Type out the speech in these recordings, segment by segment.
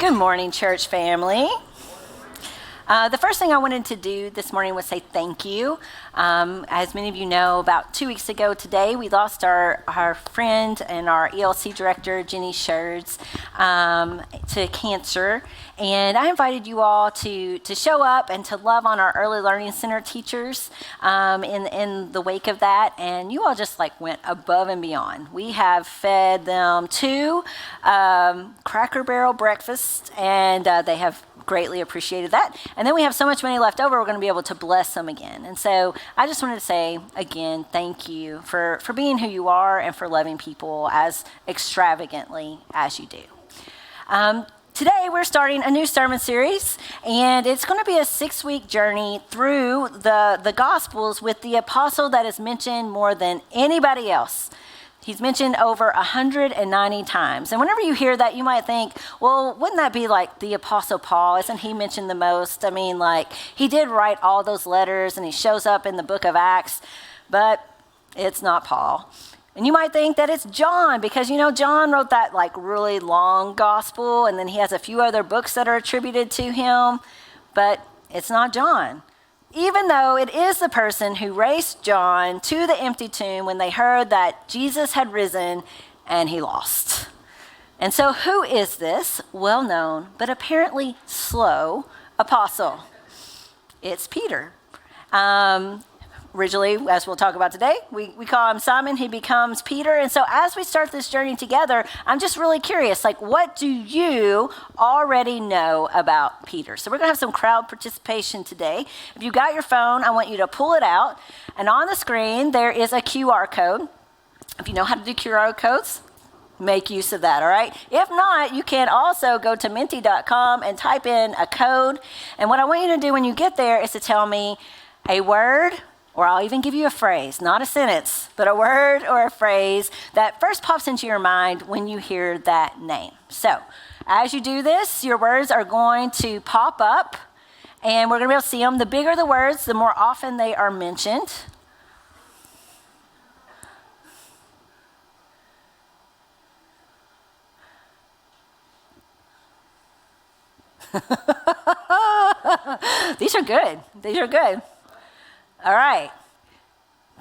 Good morning, church family. The first thing I wanted to do this morning was say thank you. As many of you know, about 2 weeks ago today, we lost our friend and our ELC director, Jenny Scherz, to cancer. And I invited you all to show up and to love on our Early Learning Center teachers in the wake of that. And you all just went above and beyond. We have fed them 2 Cracker Barrel breakfasts, and they have greatly appreciated that. And then we have so much money left over, we're going to be able to bless them again. And so I just wanted to say again, thank you for being who you are and for loving people as extravagantly as you do. Today we're starting a new sermon series, and it's going to be a 6-week journey through the Gospels with the apostle that is mentioned more than anybody else. He's mentioned over 190 times. And whenever you hear that, you might think, well, wouldn't that be like the Apostle Paul? Isn't he mentioned the most? I mean, he did write all those letters, and he shows up in the book of Acts, but it's not Paul. And you might think that it's John, because, John wrote that really long gospel, and then he has a few other books that are attributed to him, but it's not John. Even though it is the person who raced John to the empty tomb when they heard that Jesus had risen and he lost. And so who is this well-known but apparently slow apostle? It's Peter. Originally, as we'll talk about today, we call him Simon. He becomes Peter. And so as we start this journey together, I'm just really curious, what do you already know about Peter? So we're going to have some crowd participation today. If you got your phone, I want you to pull it out. And on the screen, there is a QR code. If you know how to do QR codes, make use of that, all right? If not, you can also go to menti.com and type in a code. And what I want you to do when you get there is to tell me a word, or I'll even give you a phrase, not a sentence, but a word or a phrase that first pops into your mind when you hear that name. So as you do this, your words are going to pop up, and we're going to be able to see them. The bigger the words, the more often they are mentioned. These are good. These are good. All right.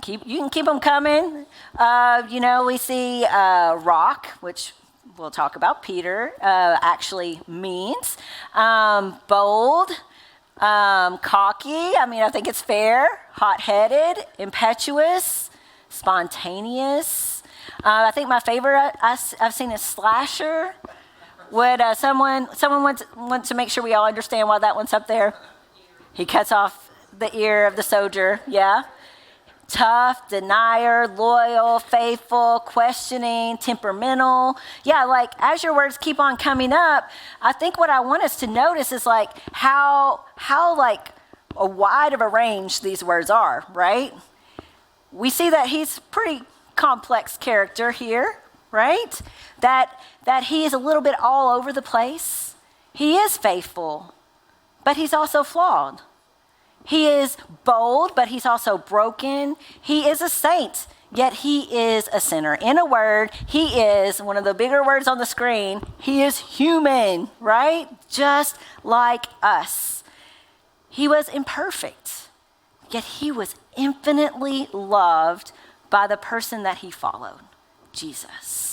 You can keep them coming. We see rock, which we'll talk about. Peter actually means bold, cocky. I think it's fair. Hot-headed, impetuous, spontaneous. I think my favorite I've seen is slasher. Would someone want to make sure we all understand why that one's up there? He cuts off the ear of the soldier, yeah. Tough, denier, loyal, faithful, questioning, temperamental. Yeah, as your words keep on coming up, I think what I want us to notice is how a wide of a range these words are, right? We see that he's pretty complex character here, right? That he is a little bit all over the place. He is faithful, but he's also flawed. He is bold, but he's also broken. He is a saint, yet he is a sinner. In a word, he is, one of the bigger words on the screen, he is human, right? Just like us. He was imperfect, yet he was infinitely loved by the person that he followed, Jesus.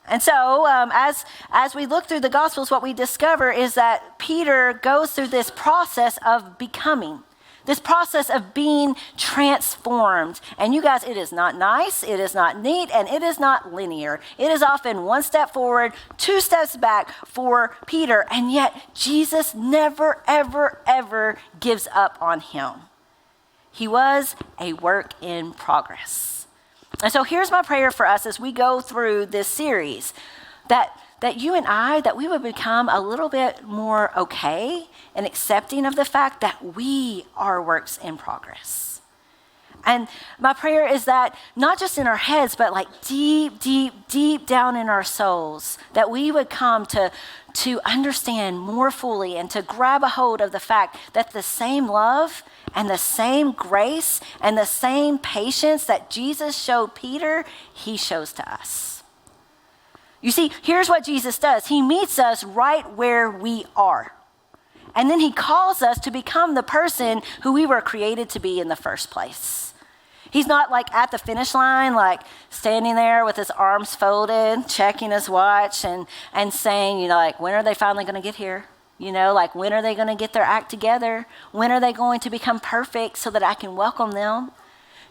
And so as we look through the Gospels, what we discover is that Peter goes through this process of becoming, this process of being transformed. And you guys, it is not nice, it is not neat, and it is not linear. It is often 1 step forward, 2 steps back for Peter, and yet Jesus never, ever, ever gives up on him. He was a work in progress. And so here's my prayer for us as we go through this series, that you and I, that we would become a little bit more okay and accepting of the fact that we are works in progress. And my prayer is that not just in our heads, but deep, deep, deep down in our souls, that we would come to understand more fully and to grab a hold of the fact that the same love and the same grace and the same patience that Jesus showed Peter, he shows to us. You see, here's what Jesus does. He meets us right where we are. And then he calls us to become the person who we were created to be in the first place. He's not like at the finish line, like standing there with his arms folded, checking his watch and saying, you know, like, when are they finally going to get here? You know, like, when are they going to get their act together? When are they going to become perfect so that I can welcome them?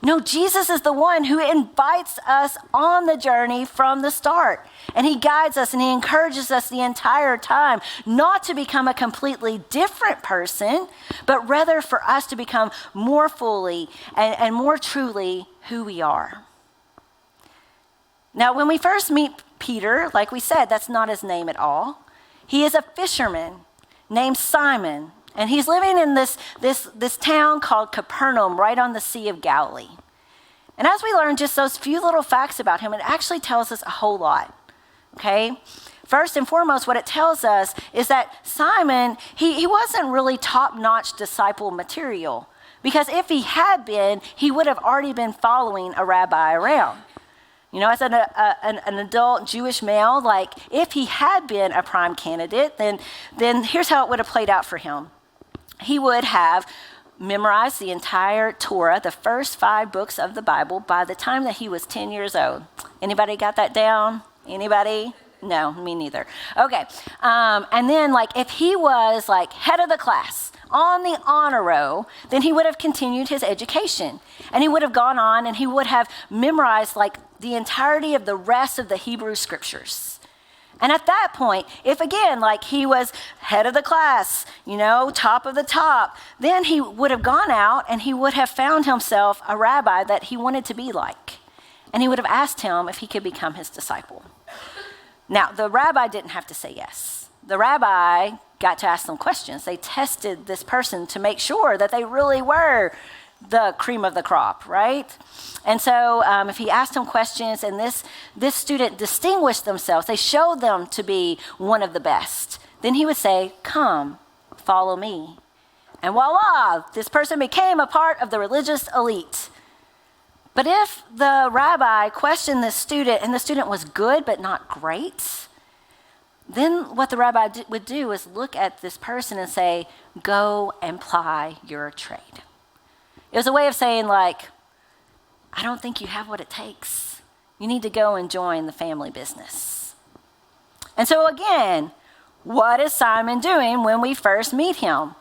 No, Jesus is the one who invites us on the journey from the start. And he guides us and he encourages us the entire time not to become a completely different person, but rather for us to become more fully and more truly who we are. Now, when we first meet Peter, like we said, that's not his name at all. He is a fisherman named Simon. And he's living in this town called Capernaum, right on the Sea of Galilee. And as we learn just those few little facts about him, it actually tells us a whole lot, okay? First and foremost, what it tells us is that Simon, he wasn't really top-notch disciple material. Because if he had been, he would have already been following a rabbi around. You know, as an adult Jewish male, like if he had been a prime candidate, then here's how it would have played out for him. He would have memorized the entire Torah, the first 5 books of the Bible, by the time that he was 10 years old. Anybody got that down? Anybody? No, me neither. Okay. And then, like, if he was, like, head of the class on the honor row, then he would have continued his education. And he would have gone on and he would have memorized, like, the entirety of the rest of the Hebrew scriptures. And at that point, if again, like he was head of the class, you know, top of the top, then he would have gone out and he would have found himself a rabbi that he wanted to be like. And he would have asked him if he could become his disciple. Now, the rabbi didn't have to say yes. The rabbi got to ask them questions. They tested this person to make sure that they really were the cream of the crop, right? And so if he asked them questions and this student distinguished themselves, they showed them to be one of the best, then he would say, come, follow me. And voila, this person became a part of the religious elite. But if the rabbi questioned this student and the student was good but not great, then what the rabbi would do is look at this person and say, go and ply your trade. It was a way of saying, like, I don't think you have what it takes. You need to go and join the family business. And so again, what is Simon doing when we first meet him?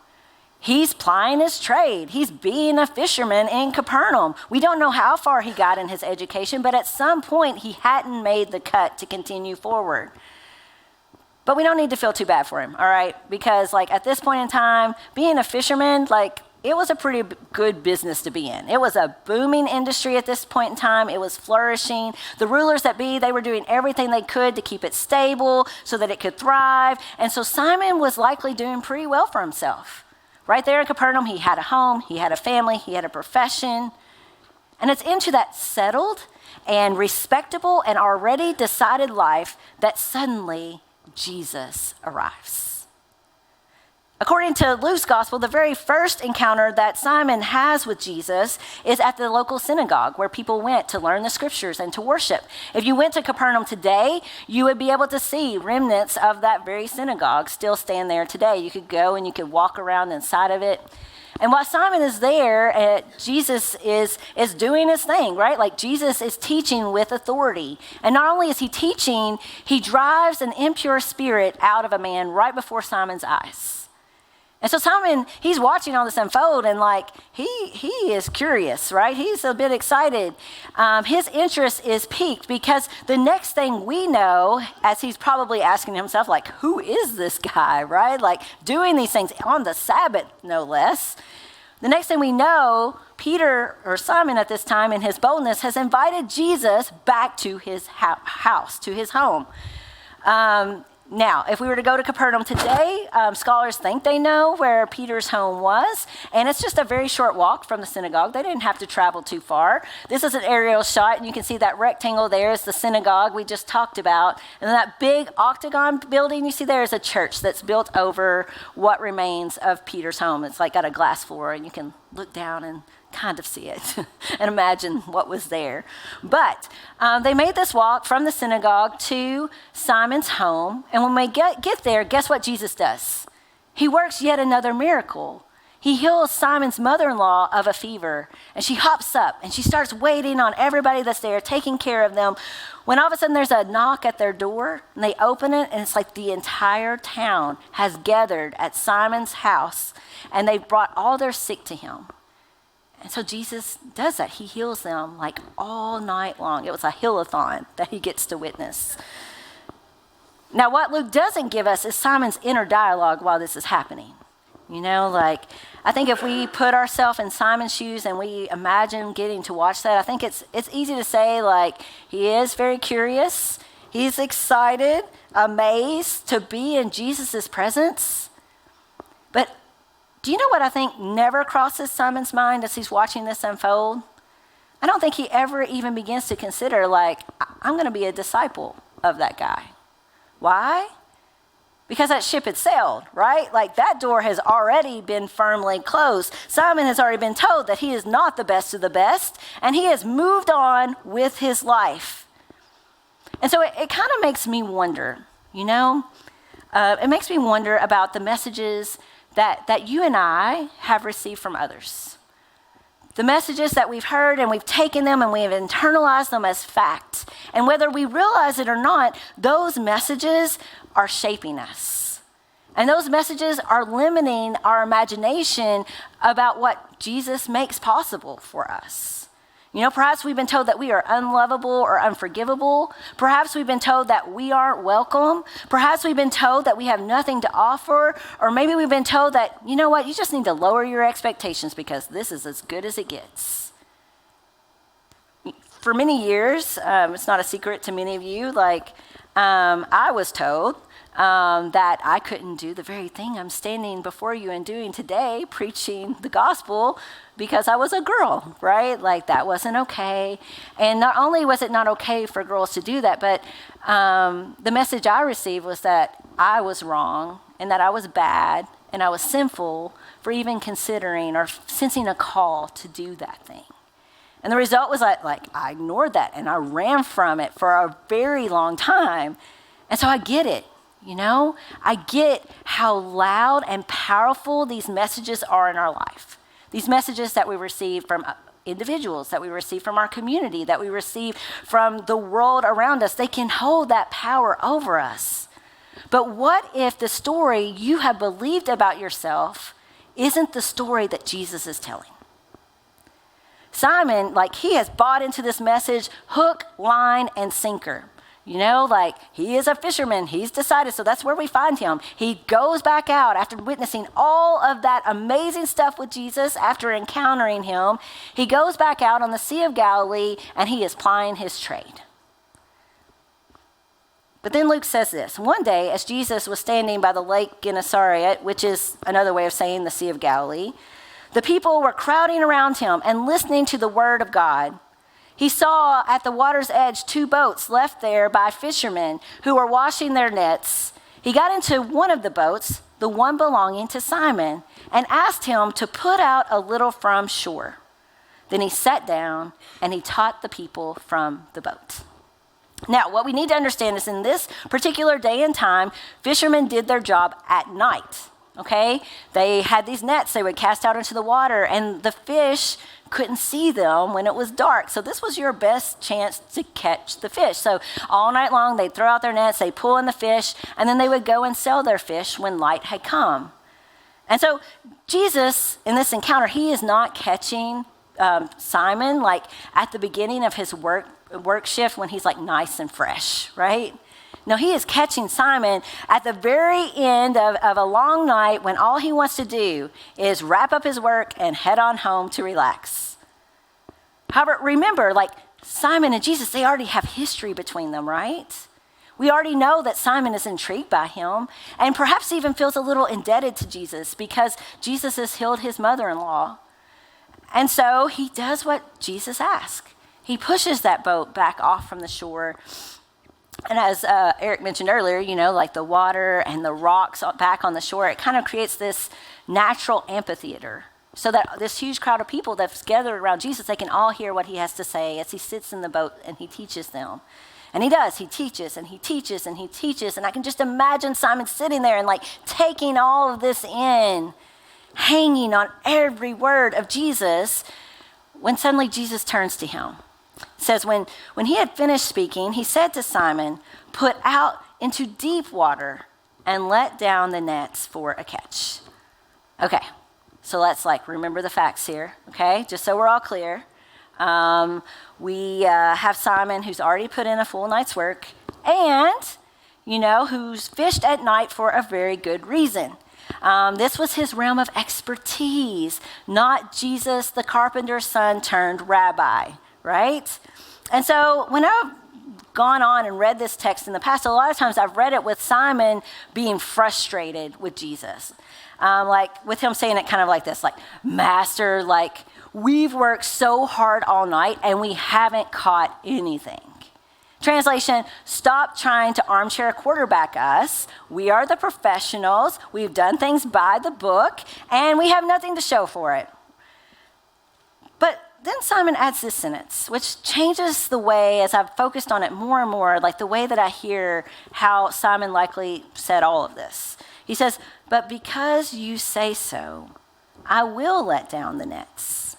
He's plying his trade. He's being a fisherman in Capernaum. We don't know how far he got in his education, but at some point he hadn't made the cut to continue forward. But we don't need to feel too bad for him, all right? Because, like, at this point in time, being a fisherman, like, it was a pretty good business to be in. It was a booming industry at this point in time. It was flourishing. The rulers that be, they were doing everything they could to keep it stable so that it could thrive. And so Simon was likely doing pretty well for himself. Right there in Capernaum, he had a home, he had a family, he had a profession. And it's into that settled and respectable and already decided life that suddenly Jesus arrives. According to Luke's gospel, the very first encounter that Simon has with Jesus is at the local synagogue where people went to learn the scriptures and to worship. If you went to Capernaum today, you would be able to see remnants of that very synagogue still stand there today. You could go and you could walk around inside of it. And while Simon is there, Jesus is doing his thing, right? Like Jesus is teaching with authority. And not only is he teaching, he drives an impure spirit out of a man right before Simon's eyes. And so Simon, he's watching all this unfold and like, he is curious, right? He's a bit excited. His interest is piqued because the next thing we know, as he's probably asking himself, like, who is this guy, right? Like doing these things on the Sabbath, no less. The next thing we know, Peter, or Simon at this time in his boldness, has invited Jesus back to his house, to his home. Now, if we were to go to Capernaum today, scholars think they know where Peter's home was, and it's just a very short walk from the synagogue. They didn't have to travel too far. This is an aerial shot, and you can see that rectangle there is the synagogue we just talked about. And then that big octagon building you see there is a church that's built over what remains of Peter's home. It's like got a glass floor, and you can look down and kind of see it and imagine what was there. But they made this walk from the synagogue to Simon's home. And when we get there, guess what Jesus does? He works yet another miracle. He heals Simon's mother-in-law of a fever. And she hops up and she starts waiting on everybody that's there, taking care of them. When all of a sudden there's a knock at their door and they open it, and it's like the entire town has gathered at Simon's house and they've brought all their sick to him. And so Jesus does that. He heals them like all night long. It was a heal-a-thon that he gets to witness. Now, what Luke doesn't give us is Simon's inner dialogue while this is happening. You know, like, I think if we put ourselves in Simon's shoes and we imagine getting to watch that, I think it's easy to say, like, he is very curious. He's excited, amazed to be in Jesus' presence. But do you know what I think never crosses Simon's mind as he's watching this unfold? I don't think he ever even begins to consider, like, I'm going to be a disciple of that guy. Why? Because that ship had sailed, right? Like, that door has already been firmly closed. Simon has already been told that he is not the best of the best, and he has moved on with his life. And so it kind of makes me wonder, you know? It makes me wonder about the messages that you and I have received from others. The messages that we've heard, and we've taken them and we have internalized them as fact. And whether we realize it or not, those messages are shaping us. And those messages are limiting our imagination about what Jesus makes possible for us. You know, perhaps we've been told that we are unlovable or unforgivable. Perhaps we've been told that we aren't welcome. Perhaps we've been told that we have nothing to offer. Or maybe we've been told that, you know what, you just need to lower your expectations because this is as good as it gets. For many years, it's not a secret to many of you, I was told that I couldn't do the very thing I'm standing before you and doing today, preaching the gospel, because I was a girl, right? Like, that wasn't okay. And not only was it not okay for girls to do that, but the message I received was that I was wrong and that I was bad and I was sinful for even considering or sensing a call to do that thing. And the result was like I ignored that and I ran from it for a very long time. And so I get it, you know? I get how loud and powerful these messages are in our life. These messages that we receive from individuals, that we receive from our community, that we receive from the world around us, they can hold that power over us. But what if the story you have believed about yourself isn't the story that Jesus is telling? Simon, he has bought into this message hook, line, and sinker. You know, he is a fisherman. He's decided, so that's where we find him. He goes back out after witnessing all of that amazing stuff with Jesus, after encountering him. He goes back out on the Sea of Galilee, and he is plying his trade. But then Luke says this: one day, as Jesus was standing by the Lake Gennesaret, which is another way of saying the Sea of Galilee, the people were crowding around him and listening to the word of God. He saw at the water's edge 2 boats left there by fishermen who were washing their nets. He got into one of the boats, the one belonging to Simon, and asked him to put out a little from shore. Then he sat down and he taught the people from the boat. Now, what we need to understand is in this particular day and time, fishermen did their job at night. Okay? They had these nets they would cast out into the water, and the fish couldn't see them when it was dark. So this was your best chance to catch the fish. So all night long, they'd throw out their nets, they'd pull in the fish, and then they would go and sell their fish when light had come. And so Jesus, in this encounter, he is not catching Simon at the beginning of his work shift when he's nice and fresh, right? No, he is catching Simon at the very end of a long night when all he wants to do is wrap up his work and head on home to relax. However, remember, Simon and Jesus, they already have history between them, right? We already know that Simon is intrigued by him and perhaps even feels a little indebted to Jesus because Jesus has healed his mother-in-law. And so he does what Jesus asked. He pushes that boat back off from the shore. And as Eric mentioned earlier, the water and the rocks back on the shore, it kind of creates this natural amphitheater so that this huge crowd of people that's gathered around Jesus, they can all hear what he has to say as he sits in the boat and he teaches them. And he does. He teaches and he teaches and he teaches. And I can just imagine Simon sitting there and like taking all of this in, hanging on every word of Jesus, when suddenly Jesus turns to him. It says, when he had finished speaking, he said to Simon, "Put out into deep water and let down the nets for a catch." Okay, so let's remember the facts here, okay? Just so we're all clear. We have Simon who's already put in a full night's work and, who's fished at night for a very good reason. This was his realm of expertise, not Jesus, the carpenter's son turned rabbi, right? And so when I've gone on and read this text in the past, a lot of times I've read it with Simon being frustrated with Jesus. With him saying it kind of like this, "Master, we've worked so hard all night and we haven't caught anything." Translation, "Stop trying to armchair quarterback us. We are the professionals. We've done things by the book and we have nothing to show for it." But then Simon adds this sentence, which changes the way, as I've focused on it more and more, the way that I hear how Simon likely said all of this. He says, "But because you say so, I will let down the nets."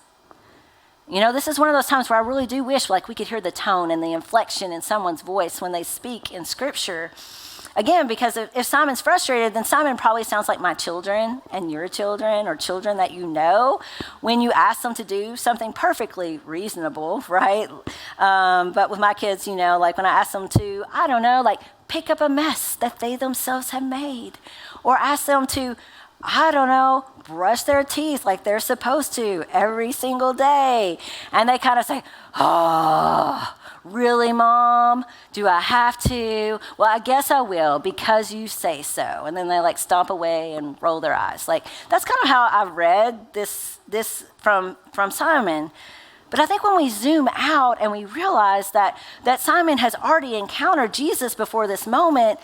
This is one of those times where I really do wish we could hear the tone and the inflection in someone's voice when they speak in Scripture. Again, because if Simon's frustrated, then Simon probably sounds like my children and your children or children that when you ask them to do something perfectly reasonable, right? But with my kids, when I ask them to, pick up a mess that they themselves have made, or ask them to, brush their teeth like they're supposed to every single day. And they kind of say, "Oh, really, Mom? Do I have to? Well, I guess I will because you say so." And then they stomp away and roll their eyes. That's kind of how I've read this from Simon. But I think when we zoom out and we realize that Simon has already encountered Jesus before this moment,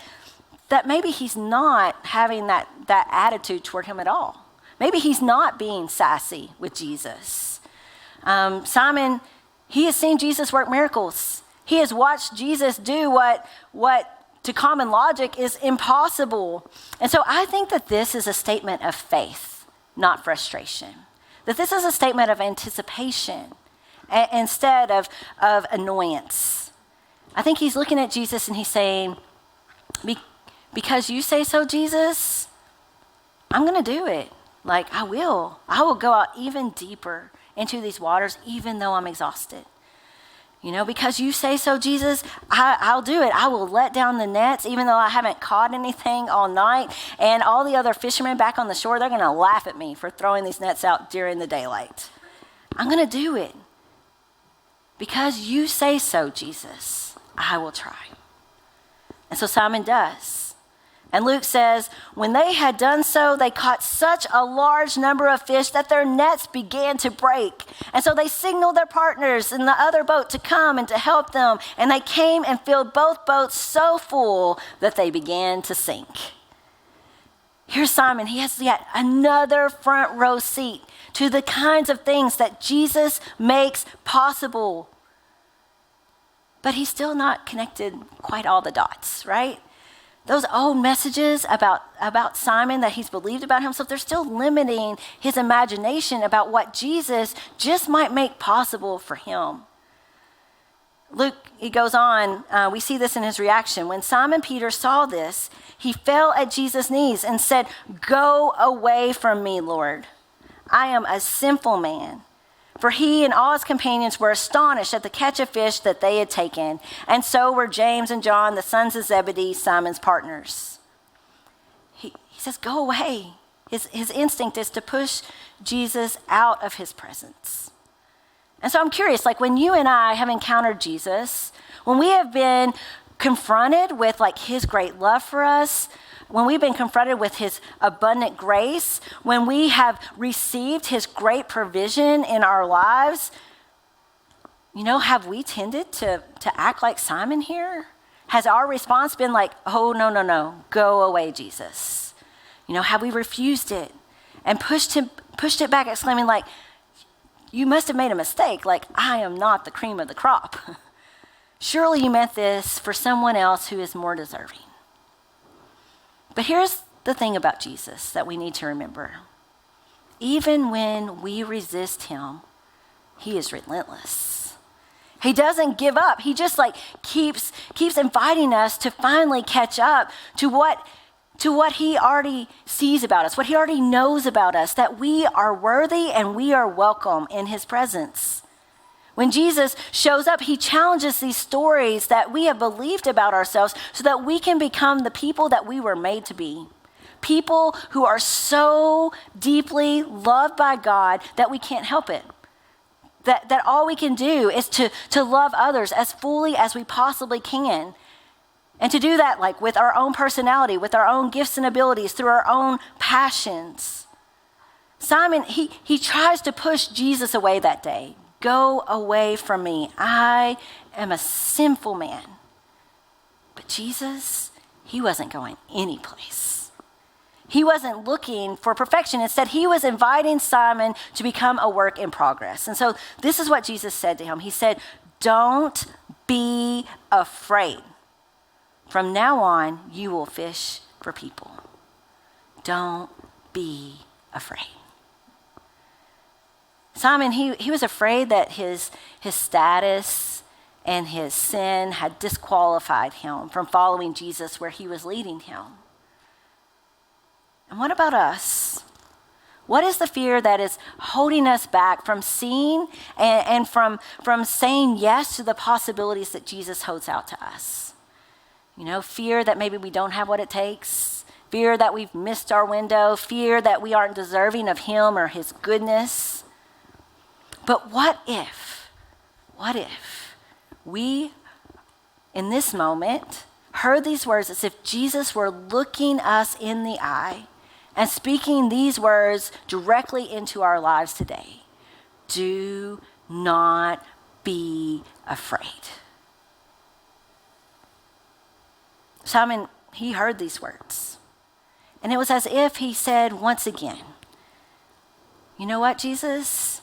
that maybe he's not having that attitude toward him at all. Maybe he's not being sassy with Jesus. Simon, he has seen Jesus work miracles. He has watched Jesus do what to common logic is impossible. And so I think that this is a statement of faith, not frustration. That this is a statement of anticipation instead of annoyance. I think he's looking at Jesus and he's saying, "Because you say so, Jesus, I'm going to do it. I will go out even deeper into these waters, even though I'm exhausted. Because you say so, Jesus, I'll do it. I will let down the nets, even though I haven't caught anything all night. And all the other fishermen back on the shore, they're going to laugh at me for throwing these nets out during the daylight. I'm going to do it. Because you say so, Jesus, I will try." And so Simon does. And Luke says, when they had done so, they caught such a large number of fish that their nets began to break. And so they signaled their partners in the other boat to come and to help them. And they came and filled both boats so full that they began to sink. Here's Simon. He has yet another front row seat to the kinds of things that Jesus makes possible. But he's still not connected quite all the dots, right? Those old messages about Simon that he's believed about himself, they're still limiting his imagination about what Jesus just might make possible for him. Luke, he goes on, we see this in his reaction. When Simon Peter saw this, he fell at Jesus' knees and said, "Go away from me, Lord. I am a sinful man." For he and all his companions were astonished at the catch of fish that they had taken, and so were James and John, the sons of Zebedee, Simon's partners. He says, "Go away." His instinct is to push Jesus out of his presence. And so I'm curious, when you and I have encountered Jesus, when we have been confronted with his great love for us, when we've been confronted with his abundant grace, when we have received his great provision in our lives, have we tended to act like Simon here? Has our response been "Oh, no, go away, Jesus"? Have we refused it? and pushed it back, exclaiming like, you must have made a mistake. Like, I am not the cream of the crop. Surely you meant this for someone else who is more deserving. But here's the thing about Jesus that we need to remember. Even when we resist him, he is relentless. He doesn't give up. He just like keeps inviting us to finally catch up to what he already sees about us, what he already knows about us, that we are worthy and we are welcome in his presence. When Jesus shows up, he challenges these stories that we have believed about ourselves so that we can become the people that we were made to be. People who are so deeply loved by God that we can't help it. That all we can do is to love others as fully as we possibly can. And to do that like with our own personality, with our own gifts and abilities, through our own passions. Simon, he tries to push Jesus away that day. Go away from me. I am a sinful man. But Jesus, he wasn't going anyplace. He wasn't looking for perfection. Instead, he was inviting Simon to become a work in progress. And so this is what Jesus said to him. He said, don't be afraid. From now on, you will fish for people. Don't be afraid. Simon, he was afraid that his status and his sin had disqualified him from following Jesus where he was leading him. And what about us? What is the fear that is holding us back from seeing and from saying yes to the possibilities that Jesus holds out to us? You know, fear that maybe we don't have what it takes, fear that we've missed our window, fear that we aren't deserving of him or his goodness. But what if we, in this moment, heard these words as if Jesus were looking us in the eye and speaking these words directly into our lives today? Do not be afraid. Simon, he heard these words. And it was as if he said once again, you know what, Jesus?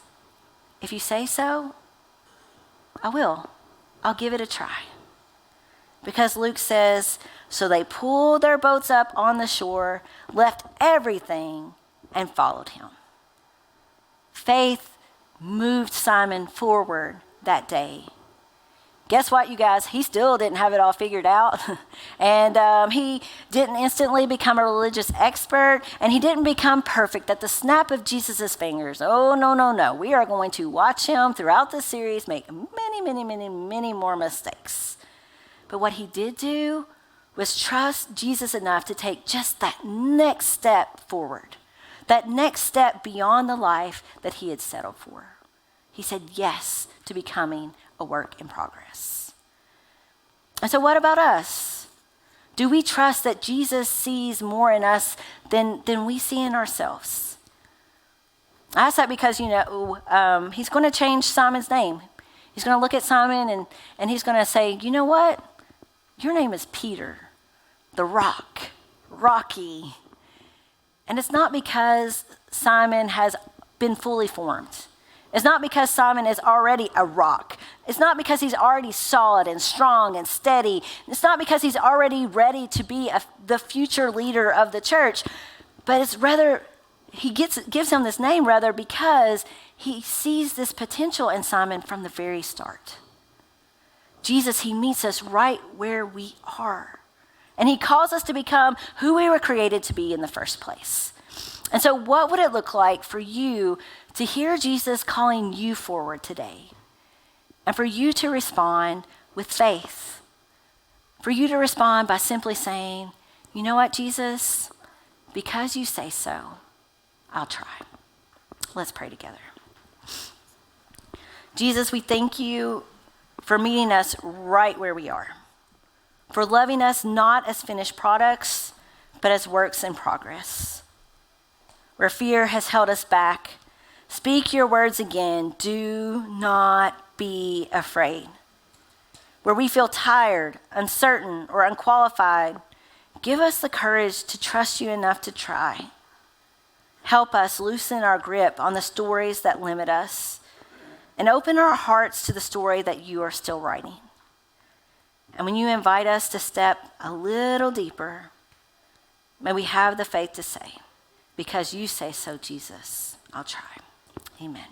If you say so, I will. I'll give it a try. Because Luke says, so they pulled their boats up on the shore, left everything, and followed him. Faith moved Simon forward that day. Guess what, you guys? He still didn't have it all figured out. And he didn't instantly become a religious expert. And he didn't become perfect at the snap of Jesus' fingers. Oh, no. We are going to watch him throughout the series make many more mistakes. But what he did do was trust Jesus enough to take just that next step forward. That next step beyond the life that he had settled for. He said yes to becoming a work in progress. And so what about us? Do we trust that Jesus sees more in us than we see in ourselves? I ask that because, he's going to change Simon's name. He's going to look at Simon and he's going to say, you know what? Your name is Peter, the rock, Rocky. And it's not because Simon has been fully formed. It's not because Simon is already a rock. It's not because he's already solid and strong and steady. It's not because he's already ready to be the future leader of the church. But it's rather, he gives him this name rather because he sees this potential in Simon from the very start. Jesus, he meets us right where we are. And he calls us to become who we were created to be in the first place. And so what would it look like for you to hear Jesus calling you forward today? And for you to respond with faith. For you to respond by simply saying, you know what, Jesus? Because you say so, I'll try. Let's pray together. Jesus, we thank you for meeting us right where we are. For loving us not as finished products, but as works in progress. Where fear has held us back, speak your words again. Do not be afraid. Where we feel tired, uncertain, or unqualified, give us the courage to trust you enough to try. Help us loosen our grip on the stories that limit us and open our hearts to the story that you are still writing. And when you invite us to step a little deeper, may we have the faith to say, because you say so, Jesus, I'll try. Amen.